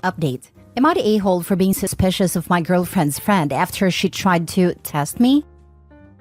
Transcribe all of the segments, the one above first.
update. Am I the a-hole for being suspicious of my girlfriend's friend after she tried to test me?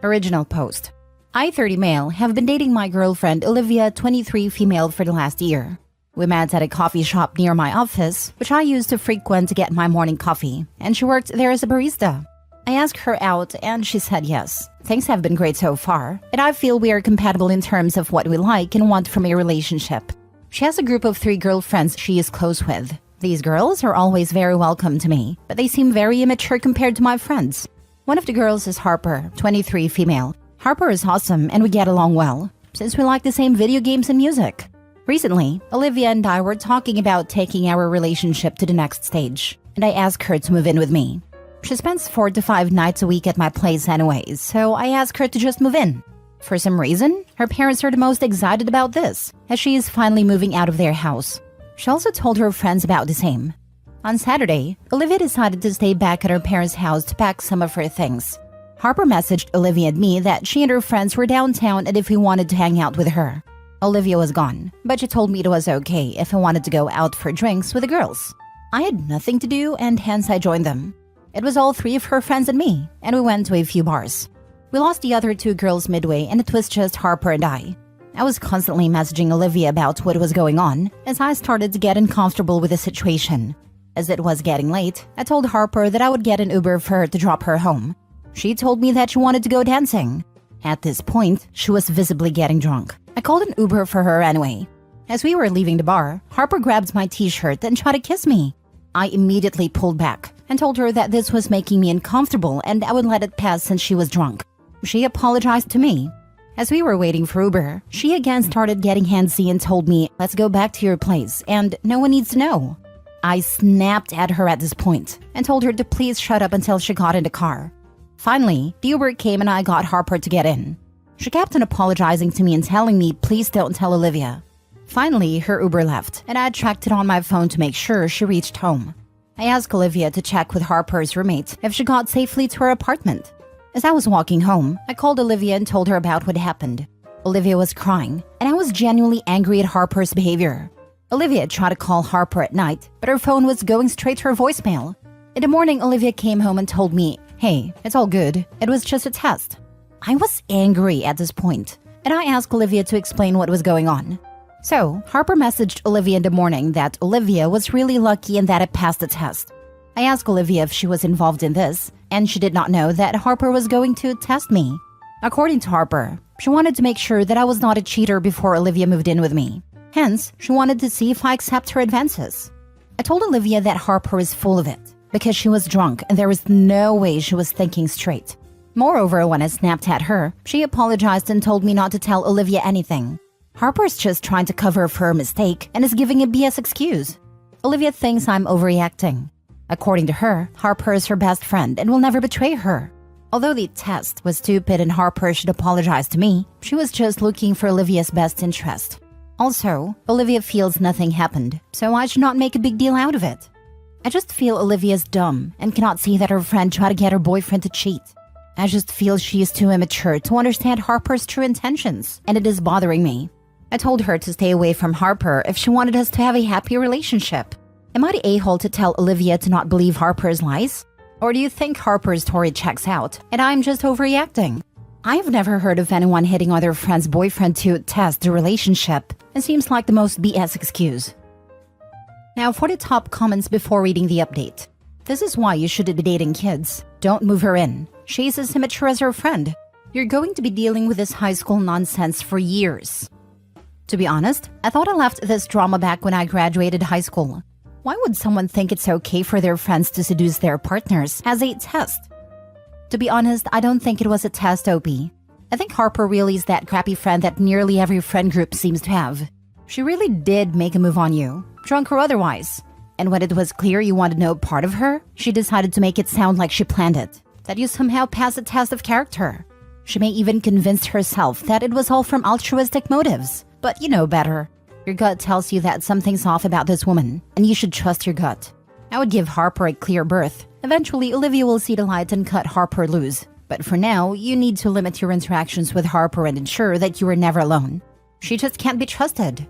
Original post. I, 30 male, have been dating my girlfriend Olivia, 23 female, for the last year. We met at a coffee shop near my office, which I used to frequent to get my morning coffee, and she worked there as a barista. I asked her out and she said yes. Things have been great so far, and I feel we are compatible in terms of what we like and want from a relationship. She has a group of 3 girlfriends she is close with. These girls are always very welcome to me, but they seem very immature compared to my friends. One of the girls is Harper, 23 female. Harper is awesome and we get along well, since we like the same video games and music. Recently, Olivia and I were talking about taking our relationship to the next stage, and I asked her to move in with me. She spends 4 to 5 nights a week at my place anyways, so I asked her to just move in. For some reason, her parents are the most excited about this, as she is finally moving out of their house. She also told her friends about the same. On Saturday, Olivia decided to stay back at her parents' house to pack some of her things. Harper messaged Olivia and me that she and her friends were downtown and if we wanted to hang out with her. Olivia was gone, but she told me it was okay if I wanted to go out for drinks with the girls. I had nothing to do and hence I joined them. It was all 3 of her friends and me, and we went to a few bars. We lost the other 2 girls midway and it was just Harper and I. I was constantly messaging Olivia about what was going on as I started to get uncomfortable with the situation. As it was getting late, I told Harper that I would get an Uber for her to drop her home. She told me that she wanted to go dancing. At this point, she was visibly getting drunk. I called an Uber for her anyway. As we were leaving the bar, Harper grabbed my t-shirt and tried to kiss me. I immediately pulled back and told her that this was making me uncomfortable and I would let it pass since she was drunk. She apologized to me. As we were waiting for Uber, she again started getting handsy and told me, "Let's go back to your place and no one needs to know." I snapped at her at this point and told her to please shut up until she got in the car. Finally, the Uber came and I got Harper to get in. She kept on apologizing to me and telling me please don't tell Olivia. Finally, her Uber left and I tracked it on my phone to make sure she reached home. I asked Olivia to check with Harper's roommate if she got safely to her apartment. As I was walking home, I called Olivia and told her about what happened. Olivia was crying, and I was genuinely angry at Harper's behavior. Olivia tried to call Harper at night, but her phone was going straight to her voicemail. In the morning, Olivia came home and told me, "Hey, it's all good. It was just a test." I was angry at this point, and I asked Olivia to explain what was going on. So, Harper messaged Olivia in the morning that Olivia was really lucky and that it passed the test. I asked Olivia if she was involved in this, and she did not know that Harper was going to test me. According to Harper, she wanted to make sure that I was not a cheater before Olivia moved in with me. Hence, she wanted to see if I accept her advances. I told Olivia that Harper is full of it, because she was drunk and there was no way she was thinking straight. Moreover, when I snapped at her, she apologized and told me not to tell Olivia anything. Harper's just trying to cover for her mistake and is giving a BS excuse. Olivia thinks I'm overreacting. According to her, Harper is her best friend and will never betray her. Although the test was stupid and Harper should apologize to me, she was just looking for Olivia's best interest. Also, Olivia feels nothing happened, so I should not make a big deal out of it. I just feel Olivia's dumb and cannot see that her friend tried to get her boyfriend to cheat. I just feel she is too immature to understand Harper's true intentions, and it is bothering me. I told her to stay away from Harper if she wanted us to have a happy relationship. Am I the a-hole to tell Olivia to not believe Harper's lies? Or do you think Harper's story checks out and I'm just overreacting? I've never heard of anyone hitting on their friend's boyfriend to test the relationship. It seems like the most BS excuse. Now for the top comments before reading the update. This is why you shouldn't be dating kids. Don't move her in. She's as immature as her friend. You're going to be dealing with this high school nonsense for years. To be honest, I thought I left this drama back when I graduated high school. Why would someone think it's okay for their friends to seduce their partners as a test? To be honest, I don't think it was a test, OP. I think Harper really is that crappy friend that nearly every friend group seems to have. She really did make a move on you, drunk or otherwise. And when it was clear you wanted no part of her, she decided to make it sound like she planned it, that you somehow passed the test of character. She may even convince herself that it was all from altruistic motives, but you know better. Your gut tells you that something's off about this woman, and you should trust your gut. I would give Harper a clear berth. Eventually, Olivia will see the light and cut Harper loose. But for now, you need to limit your interactions with Harper and ensure that you are never alone. She just can't be trusted.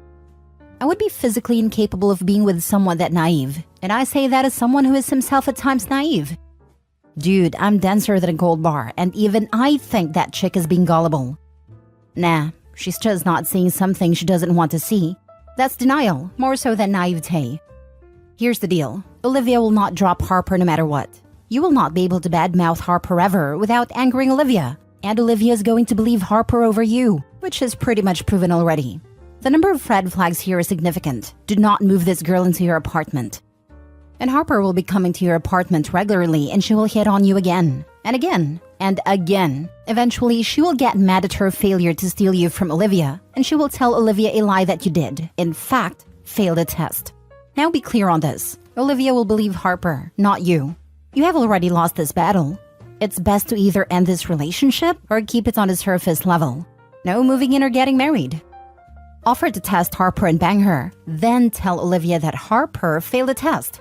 I would be physically incapable of being with someone that naive. And I say that as someone who is himself at times naive. Dude, I'm denser than a gold bar, and even I think that chick is being gullible. Nah, she's just not seeing something she doesn't want to see. That's denial, more so than naivete. Here's the deal. Olivia will not drop Harper no matter what. You will not be able to badmouth Harper ever without angering Olivia. And Olivia is going to believe Harper over you, which is pretty much proven already. The number of red flags here is significant. Do not move this girl into your apartment. And Harper will be coming to your apartment regularly, and she will hit on you again, and again, and again. Eventually, she will get mad at her failure to steal you from Olivia, and she will tell Olivia a lie that you did, in fact, failed a test. Now be clear on this. Olivia will believe Harper, not you. You have already lost this battle. It's best to either end this relationship or keep it on the surface level. No moving in or getting married. Offer to test Harper and bang her, then tell Olivia that Harper failed the test.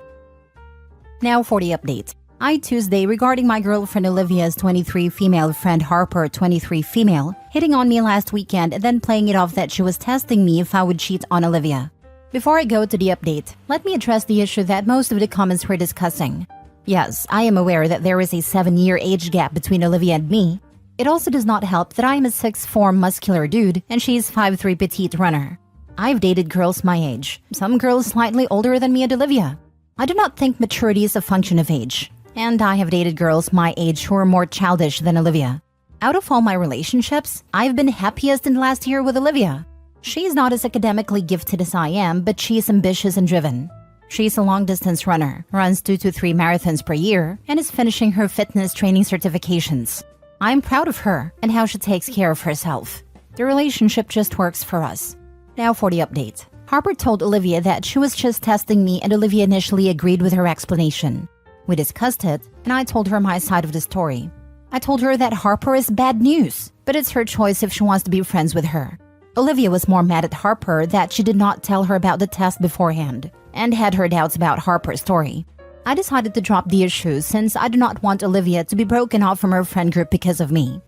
Now for the update. Tuesday regarding my girlfriend Olivia's 23 female friend Harper 23 female hitting on me last weekend and then playing it off that she was testing me if I would cheat on Olivia. Before I go to the update, let me address the issue that most of the comments were discussing. Yes, I am aware that there is a 7-year age gap between Olivia and me. It also does not help that I am a 6'4" muscular dude and she is 5'3" petite runner. I've dated girls my age, some girls slightly older than me and Olivia. I do not think maturity is a function of age, and I have dated girls my age who are more childish than Olivia. Out of all my relationships, I've been happiest in the last year with Olivia. She's not as academically gifted as I am, but she is ambitious and driven. She's a long-distance runner, runs 2 to 3 marathons per year, and is finishing her fitness training certifications. I'm proud of her and how she takes care of herself. The relationship just works for us. Now for the update. Harper told Olivia that she was just testing me and Olivia initially agreed with her explanation. We discussed it, and I told her my side of the story. I told her that Harper is bad news, but it's her choice if she wants to be friends with her. Olivia was more mad at Harper that she did not tell her about the test beforehand, and had her doubts about Harper's story. I decided to drop the issue since I do not want Olivia to be broken off from her friend group because of me.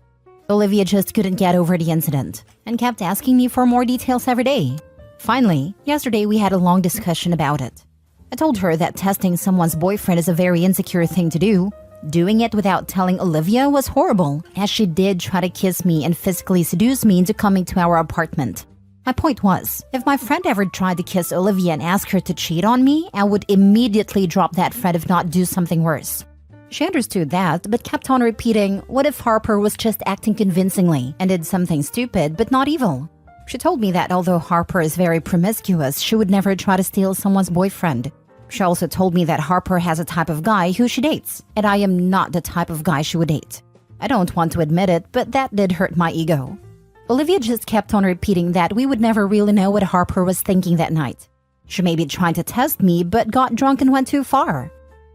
Olivia just couldn't get over the incident, and kept asking me for more details every day. Finally, yesterday we had a long discussion about it. I told her that testing someone's boyfriend is a very insecure thing to do. Doing it without telling Olivia was horrible, as she did try to kiss me and physically seduce me into coming to our apartment. My point was, if my friend ever tried to kiss Olivia and ask her to cheat on me, I would immediately drop that friend if not do something worse. She understood that, but kept on repeating, what if Harper was just acting convincingly and did something stupid but not evil? She told me that although Harper is very promiscuous, she would never try to steal someone's boyfriend. She also told me that Harper has a type of guy who she dates, and I am not the type of guy she would date. I don't want to admit it, but that did hurt my ego. Olivia just kept on repeating that we would never really know what Harper was thinking that night. She may be trying to test me, but got drunk and went too far.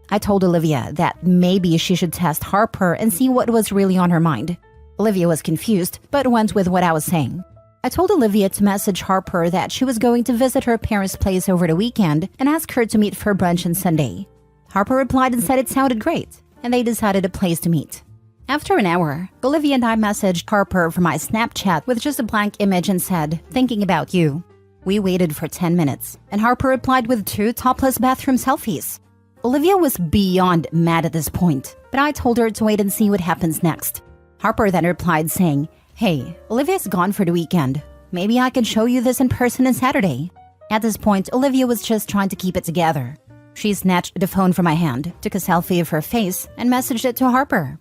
I told Olivia that maybe she should test Harper and see what was really on her mind. Olivia was confused, but went with what I was saying. I told Olivia to message Harper that she was going to visit her parents' place over the weekend and ask her to meet for brunch on Sunday. Harper replied and said it sounded great, and they decided a place to meet. After an hour, Olivia and I messaged Harper from my Snapchat with just a blank image and said, thinking about you. We waited for 10 minutes, and Harper replied with 2 topless bathroom selfies. Olivia was beyond mad at this point, but I told her to wait and see what happens next. Harper then replied saying, hey, Olivia's gone for the weekend. Maybe I can show you this in person on Saturday. At this point, Olivia was just trying to keep it together. She snatched the phone from my hand, took a selfie of her face, and messaged it to Harper.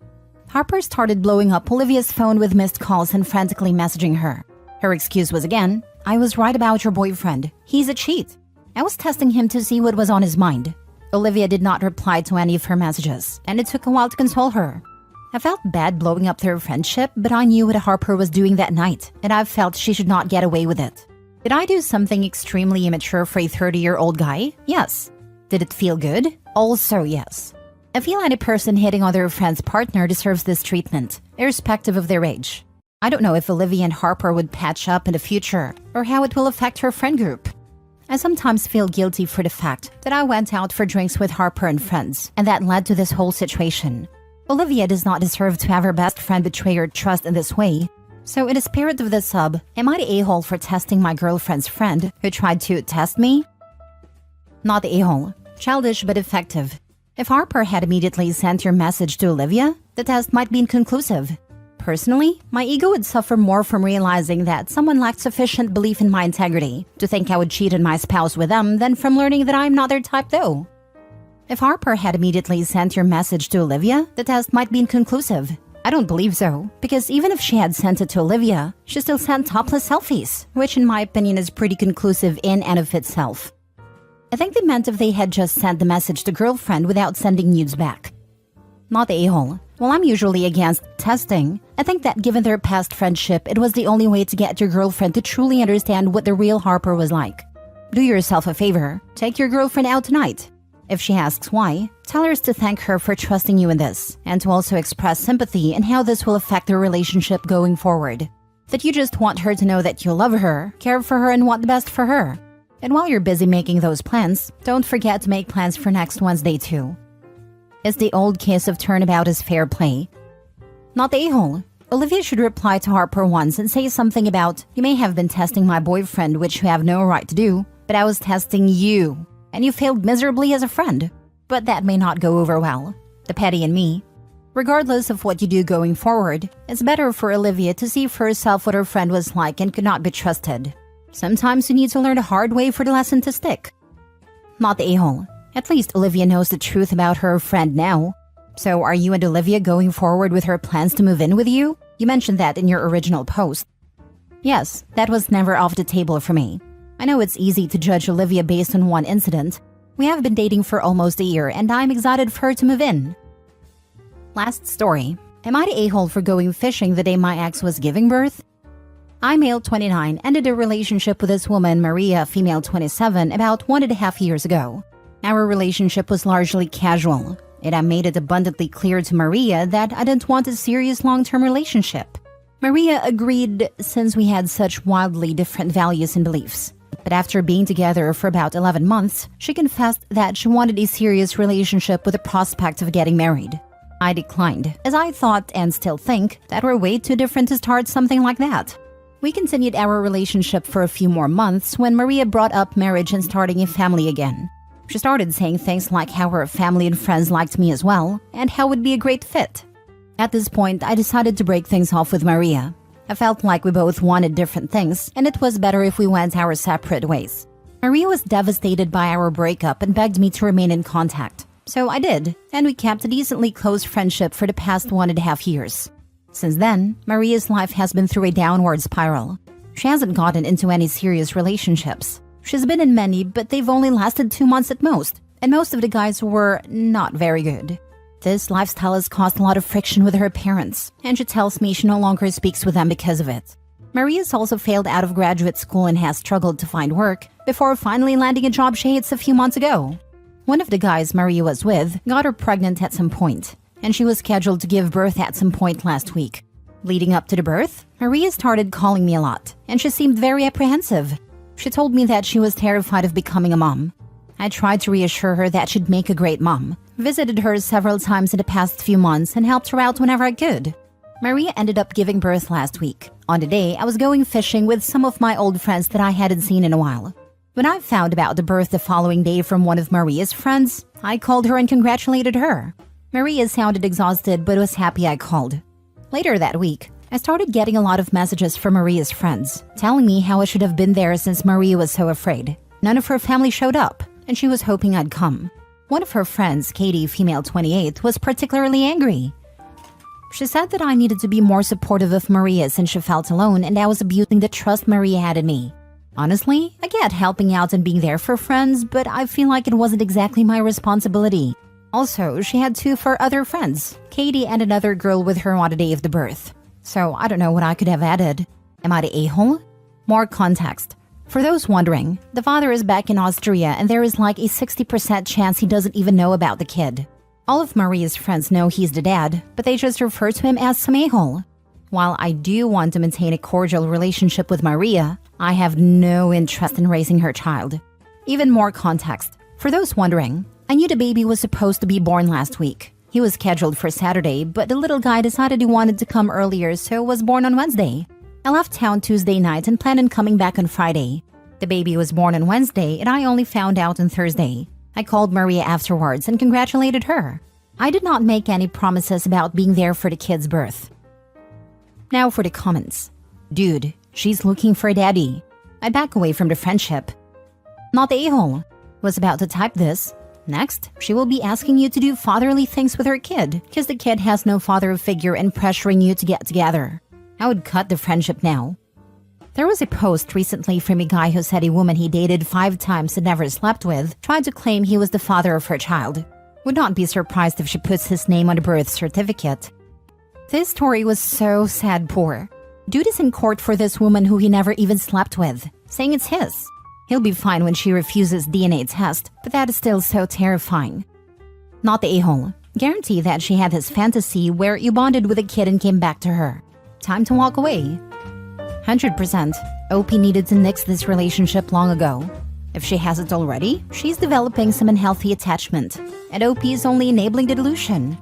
Harper started blowing up Olivia's phone with missed calls and frantically messaging her. Her excuse was again, I was right about your boyfriend. He's a cheat. I was testing him to see what was on his mind. Olivia did not reply to any of her messages, and it took a while to console her. I felt bad blowing up their friendship, but I knew what Harper was doing that night, and I felt she should not get away with it. Did I do something extremely immature for a 30-year-old guy? Yes. Did it feel good? Also yes. I feel any person hitting on their friend's partner deserves this treatment, irrespective of their age. I don't know if Olivia and Harper would patch up in the future, or how it will affect her friend group. I sometimes feel guilty for the fact that I went out for drinks with Harper and friends, and that led to this whole situation. Olivia does not deserve to have her best friend betray her trust in this way, So in the spirit of the sub, am I the a-hole for testing my girlfriend's friend who tried to test me? Not the a-hole. Childish but effective. If Harper had immediately sent your message to Olivia, the test might be inconclusive. Personally, my ego would suffer more from realizing that someone lacked sufficient belief in my integrity to think I would cheat on my spouse with them than from learning that I'm not their type though. If Harper had immediately sent your message to Olivia, the test might be inconclusive. I don't believe so, because even if she had sent it to Olivia, she still sent topless selfies, which in my opinion is pretty conclusive in and of itself. I think they meant if they had just sent the message to girlfriend without sending nudes back. Not the a-hole. While I'm usually against testing, I think that given their past friendship, it was the only way to get your girlfriend to truly understand what the real Harper was like. Do yourself a favor. Take your girlfriend out tonight. If she asks why, tell her to thank her for trusting you in this, and to also express sympathy in how this will affect their relationship going forward. That you just want her to know that you love her, care for her, and want the best for her. And while you're busy making those plans, don't forget to make plans for next Wednesday too. Is the old case of turnabout is fair play? Not the a-hole. Olivia should reply to Harper once and say something about, you may have been testing my boyfriend, which you have no right to do, but I was testing you. And you failed miserably as a friend. But that may not go over well. The petty in me. Regardless of what you do going forward, it's better for Olivia to see for herself what her friend was like and could not be trusted. Sometimes you need to learn the hard way for the lesson to stick. Not the a-hole. At least Olivia knows the truth about her friend now. So are you and Olivia going forward with her plans to move in with you? You mentioned that in your original post. Yes, that was never off the table for me. I know it's easy to judge Olivia based on one incident. We have been dating for almost a year and I'm excited for her to move in. Last story. Am I the a-hole for going fishing the day my ex was giving birth? I, male 29, ended a relationship with this woman, Maria, female 27, about 1.5 years ago. Our relationship was largely casual, and I made it abundantly clear to Maria that I didn't want a serious long-term relationship. Maria agreed since we had such wildly different values and beliefs. But after being together for about 11 months, she confessed that she wanted a serious relationship with the prospect of getting married. I declined, as I thought and still think that we're way too different to start something like that. We continued our relationship for a few more months when Maria brought up marriage and starting a family again. She started saying things like how her family and friends liked me as well, and how it would be a great fit. At this point, I decided to break things off with Maria. I felt like we both wanted different things, and it was better if we went our separate ways. Maria was devastated by our breakup and begged me to remain in contact. So I did, and we kept a decently close friendship for the past 1.5 years. Since then, Maria's life has been through a downward spiral. She hasn't gotten into any serious relationships. She's been in many, but they've only lasted 2 months at most, and most of the guys were not very good. This lifestyle has caused a lot of friction with her parents, and she tells me she no longer speaks with them because of it. Maria's also failed out of graduate school and has struggled to find work before finally landing a job she hates a few months ago. One of the guys Maria was with got her pregnant at some point, and she was scheduled to give birth at some point last week. Leading up to the birth, Maria started calling me a lot, and she seemed very apprehensive. She told me that she was terrified of becoming a mom. I tried to reassure her that she'd make a great mom, visited her several times in the past few months, and helped her out whenever I could. Maria ended up giving birth last week. On the day, I was going fishing with some of my old friends that I hadn't seen in a while. When I found about the birth the following day from one of Maria's friends, I called her and congratulated her. Maria sounded exhausted but was happy I called. Later that week, I started getting a lot of messages from Maria's friends, telling me how I should have been there since Maria was so afraid. None of her family showed up, and she was hoping I'd come. One of her friends, Katie, female 28, was particularly angry. She said that I needed to be more supportive of Maria since she felt alone and I was abusing the trust Maria had in me. Honestly, I get helping out and being there for friends, but I feel like it wasn't exactly my responsibility. Also, she had 2 for other friends, Katie and another girl with her on the day of the birth. So I don't know what I could have added. Am I the a-hole? More context. For those wondering, the father is back in Austria and there is like a 60% chance he doesn't even know about the kid. All of Maria's friends know he's the dad, but they just refer to him as some a-hole. While I do want to maintain a cordial relationship with Maria, I have no interest in raising her child. Even more context. For those wondering, I knew the baby was supposed to be born last week. He was scheduled for Saturday, but the little guy decided he wanted to come earlier, so was born on Wednesday. I left town Tuesday night and planned on coming back on Friday. The baby was born on Wednesday and I only found out on Thursday. I called Maria afterwards and congratulated her. I did not make any promises about being there for the kid's birth. Now for the comments. Dude, she's looking for a daddy. I back away from the friendship. Not the a-hole. Was about to type this. Next, she will be asking you to do fatherly things with her kid because the kid has no father figure and pressuring you to get together. I would cut the friendship now. There was a post recently from a guy who said a woman he dated 5 times and never slept with tried to claim he was the father of her child. Would not be surprised if she puts his name on the birth certificate. This story was so sad poor. Dude is in court for this woman who he never even slept with, saying it's his. He'll be fine when she refuses DNA test, but that is still so terrifying. Not the a-hole. Guarantee that she had this fantasy where you bonded with a kid and came back to her. Time to walk away. 100%. OP needed to nix this relationship long ago. If she hasn't already, she's developing some unhealthy attachment, and OP is only enabling the delusion.